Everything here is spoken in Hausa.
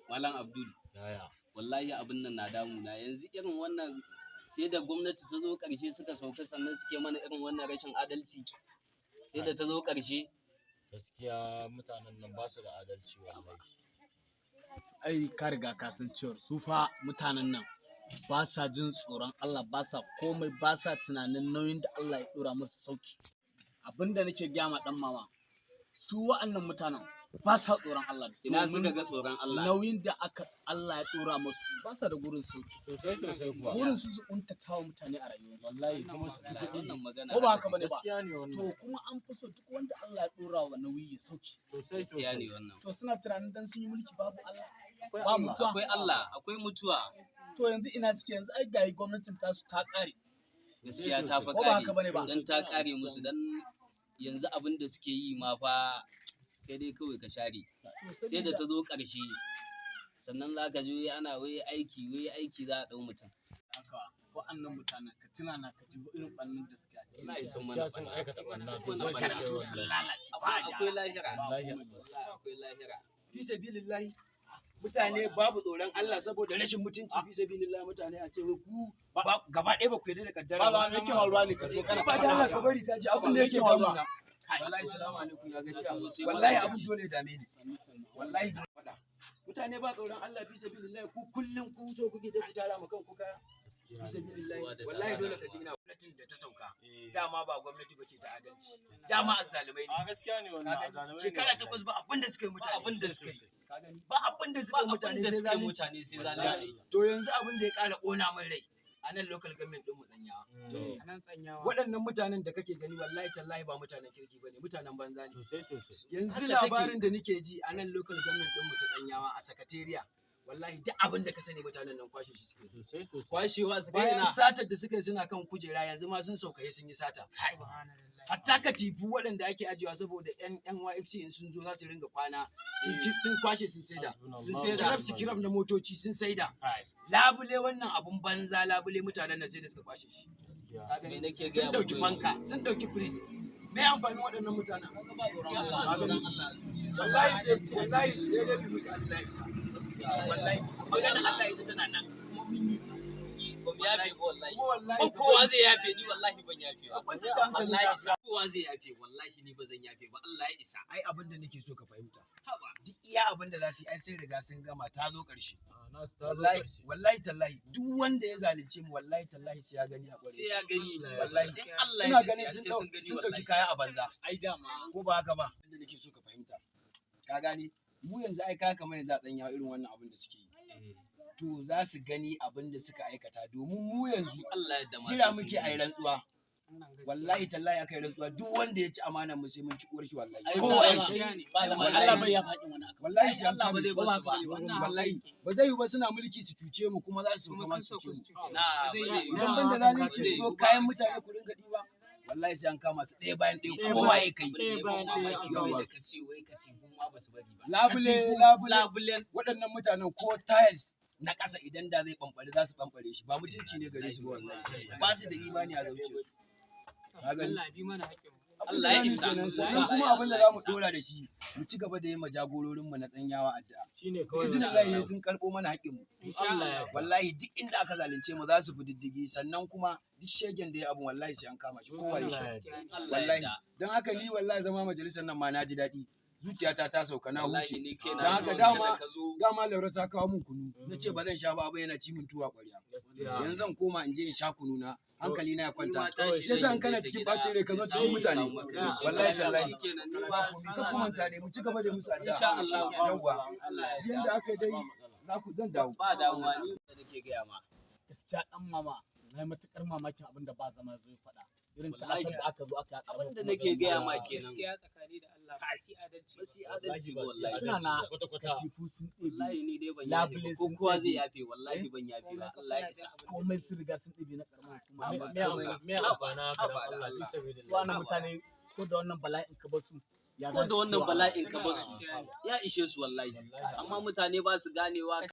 Malam Abdul, wallahi abin nan na damuna yanzu irin wannan sai da gwamnati ta zo ƙarshe suka sauka sannan suke mana irin wannan rashin adalci sai da ta zo ƙarshe. Gaskiya mutanen nan ba su da adalci wallahi. Ai ka riga ka san cewa su fa mutanen nan ba sa jin tsoron Allah, ba sa komai, ba sa tunanin nauyin da Allah ya ɗora musu sauki. Abinda nake gaya ma ɗan mama, su wa'annan mutanen ba sa tsoron Allah. Ina suka ga tsoron Allah. Nauyin da Allah ya ɗora musu ba sa da gurin sauki. Sosai kuwa. Gurin su kuntata wa mutane a rayuwa. Wallahi kuma su ci kuɗi. Ko ba haka bane ba? Gaskiya ne wannan. To kuma an fi so duk wanda Allah ya ɗora wa nauyi ya sauki. Gaskiya ne wannan. To suna tunanin dan sun yi mulki babu Allah. Ba mutuwa. Akwai Allah, akwai mutuwa. To yanzu ina suke yanzu ai ga gwamnatin tasu ta ƙare. Gaskiya ta fa Ko ba haka bane ba? dan ta ƙare musu dan yanzu abin da suke yi ma fa kai dai kawai ka share. Sai da ta zo ƙarshe sannan za ka je ana wai aiki za a ɗau mutum. Haka wa'annan mutanen ka tuna na ka ji irin ɓannin da suke a ciki. Suna isan mana sun aikata ɓanna Sun lalace. akwai lahira. Akwai lahira. Fi sabilillahi mutane babu tsoron Allah saboda rashin mutunci. Fi sabilillahi mutane a ce wai ku gaba ɗaya ba ku yarda da kaddara ba me yake faruwa ne ka to kana ba da Allah ka bari ka ji abin da yake damuna. Wallahi salamu alaikum ya gaji wallahi abin dole dame ni wallahi faɗa mutane ba tsoron Allah. Fi sabilillahi ku kullum ku so kuke da ku tara ma kanku kaya. Fi sabilillahi wallahi dole ka ji ina gwamnatin da ta sauka dama ba gwamnati bace ta adalci, dama azzalumai ne. Gaskiya ne wannan azzalumai. Shekara 8 ba abin da suka yi mutane, Abin da suka yi. ba abin da suka yi mutane sai zalunci. To yanzu abin da ya ƙara ƙona min rai a nan local government ɗin mu Tsanyawa. Waɗannan mutanen da kake gani wallahi tallahi ba mutanen kirki bane, mutanen banza ne. Yanzu labarin da nake ji a nan local government ɗin mu ta Tsanyawa a sakatariya wallahi duk abin da ka sani mutanen nan kwashe shi suke. Kwashewa suka yi Bayan satar da suka yi suna kan kujera yanzu ma sun saukaye sun yi sata. Hatta katifu waɗanda ake ajiyewa saboda yan NYXC in sun zo za su ringa kwana sun kwashe sun saida. Sun saida sikirab na motoci sun saida. Labule wannan abun banza labule mutanen nan sai da suka kwashe shi. Sun ɗauki fanka, sun ɗauki firiji. Me amfani waɗannan mutanen? Wallahi sai dai bi musu Allah isa. Wallahi magana Allah isa tana nan. Ko kowa zai yafe ni wallahi ban yafe ba. Allah ya isa. Kowa zai yafe wallahi ni ba zan yafe ba. Allah ya isa. Ai abin da nake so ka fahimta. Duk iya abin da za su yi ai sai riga sun gama ta zo ƙarshe. Wallahi tallahi duk wanda ya zalunce mu wallahi tallahi sai ya gani a ƙwarai. Sai ya gani wallahi suna gani sun ɗauki kaya a banza. Ai dama ko ba haka ba. Abin da nake so ka fahimta. Ka gane mu yanzu ai ka kamar yanzu a tsanya irin wannan abin da suke yi. To za su gani abin da suka aikata domin mu yanzu jira muke a yi rantsuwa. Wallahi tallahi aka yi rantsuwa duk wanda ya ci amanar mu sai mun ci uwar shi wallahi. Kowa shi Allah bai ya faɗin wani aka. Wallahi sai Allah ba zai ba su ba. Wallahi ba zai yi ba suna mulki su cuce mu kuma za su kuma su cuce mu. Idan ban da zalunci ko kayan mutane ku ringa ɗiba. Wallahi sai an kama su ɗaya bayan ɗaya kowa ya kai. Labule waɗannan mutanen ko tiles na ƙasa idan da zai ɓamɓare za su ɓamɓare shi ba mutunci ne gare su ba wallahi ba su da imani a zauce su. Allah ya isa sannan kuma abin da za mu ɗora da shi mu ci gaba da yi ma jagororin mu na Tsanyawa addu'a. Izinin ne sun karɓo mana haƙƙin mu. Wallahi duk inda aka zalunce mu za su bi diddigi sannan kuma duk shegen da ya abu wallahi sai an kama shi kowa ya shi. Wallahi don haka ni wallahi zama majalisar nan ma na ji daɗi. Zuciyata ta sauka na huce don haka dama Laura ta kawo min kunu na ce ba zan sha ba yana ci min tuwa ƙwarya yanzu zan koma in je in sha kunu na hankali na ya kwanta sai san kana cikin bacin rai ka zo cikin mutane wallahi tallahi ka kuma tare mu ci gaba da musu addu'a insha Allah yawa yanda aka dai za ku zan dawo ba damuwa ni da nake ga ma gaskiya dan mama na yi matukar mamakin abin da ba zama zai faɗa irin ta'asar da aka zo aka yi abin da nake gaya ma kenan gaskiya tsakani da Allah ba shi adalci ba shi adalci wallahi suna na katifu sun ɗebe wallahi ni dai ban yafe ko kowa zai yafe wallahi ban yafe ba Allah ya isa komai sun riga sun ɗebe na karamar kuma me amfana ka da Allah bisa billahi wannan mutane ko da wannan bala'in ka basu ko da wannan bala'in ka basu ya ishe su wallahi amma mutane ba su ganewa